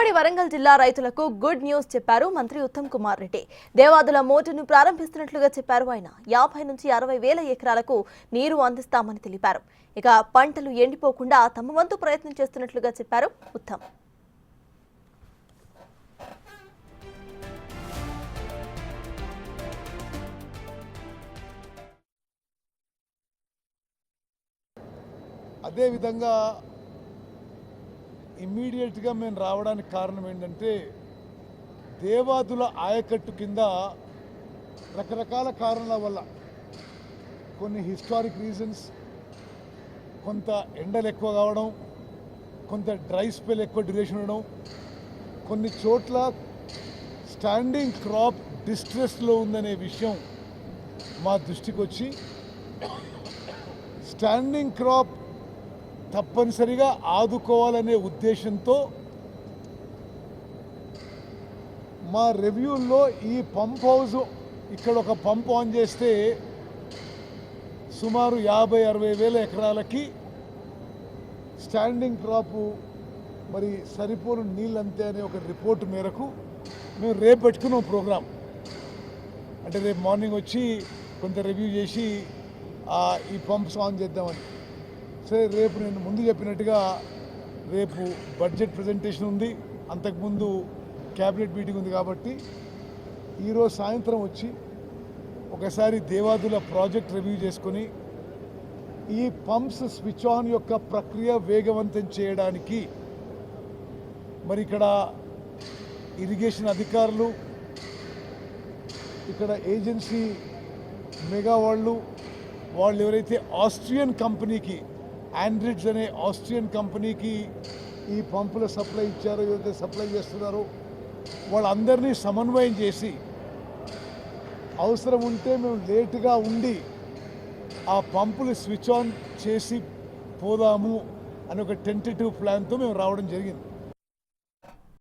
ఉమ్మడి వరంగల్ జిల్లా రైతులకు గుడ్ న్యూస్ చెప్పారు మంత్రి ఉత్తమ్ కుమార్ రెడ్డి. దేవాదుల మోటార్ను ప్రారంభిస్తున్నట్లుగా చెప్పారు ఆయన. 50 నుంచి 60 వేల ఎకరాలకు నీరు అందిస్తామని తెలిపారు. ఇక పంటలు ఎండిపోకుండా తమ వంతు ప్రయత్నం చేస్తున్నట్లుగా చెప్పారు ఉత్తమ్. అదే విధంగా ఇమ్మీడియట్గా మేము రావడానికి కారణం ఏంటంటే దేవాదుల ఆయకట్టు కింద రకరకాల కారణాల వల్ల కొన్ని హిస్టారిక్ రీజన్స్, కొంత ఎండలు ఎక్కువ కావడం, కొంత డ్రై స్పెల్ ఎక్కువ డ్యూరేషన్ ఉండడం, కొన్ని చోట్ల స్టాండింగ్ క్రాప్ డిస్ట్రెస్లో ఉందనే విషయం మా దృష్టికి వచ్చి స్టాండింగ్ క్రాప్ తప్పనిసరిగా ఆదుకోవాలనే ఉద్దేశంతో మా రివ్యూల్లో ఈ పంప్ హౌస్ ఇక్కడ ఒక పంప్ ఆన్ చేస్తే సుమారు 50-60 వేల ఎకరాలకి స్టాండింగ్ క్రాపు మరి సరిపోను నీళ్ళంతే అనే ఒక రిపోర్ట్ మేరకు మేము రేపు పెట్టుకున్నాం ప్రోగ్రాం. అంటే రేపు మార్నింగ్ వచ్చి కొంత రివ్యూ చేసి ఈ పంప్స్ ఆన్ చేద్దామని. సరే, రేపు నేను ముందు చెప్పినట్టుగా రేపు బడ్జెట్ ప్రజెంటేషన్ ఉంది, అంతకుముందు క్యాబినెట్ మీటింగ్ ఉంది. కాబట్టి ఈరోజు సాయంత్రం వచ్చి ఒకసారి దేవాదుల ప్రాజెక్ట్ రివ్యూ చేసుకొని ఈ పంప్స్ స్విచ్ ఆన్ యొక్క ప్రక్రియ వేగవంతం చేయడానికి మరి ఇక్కడ ఇరిగేషన్ అధికారులు, ఇక్కడ ఏజెన్సీ మెగా వాళ్ళు ఎవరైతే ఆస్ట్రియన్ కంపెనీకి, ఆండ్రిడ్స్ అనే ఆస్ట్రియన్ కంపెనీకి ఈ పంపుల సప్లై ఇచ్చారో, ఎవరైతే సప్లై చేస్తున్నారో వాళ్ళందరినీ సమన్వయం చేసి అవసరం ఉంటే మేము లేటుగా ఉండి ఆ పంపులు స్విచ్ ఆన్ చేసి పోదాము అని ఒక టెంటేటివ్ ప్లాన్తో మేము రావడం జరిగింది.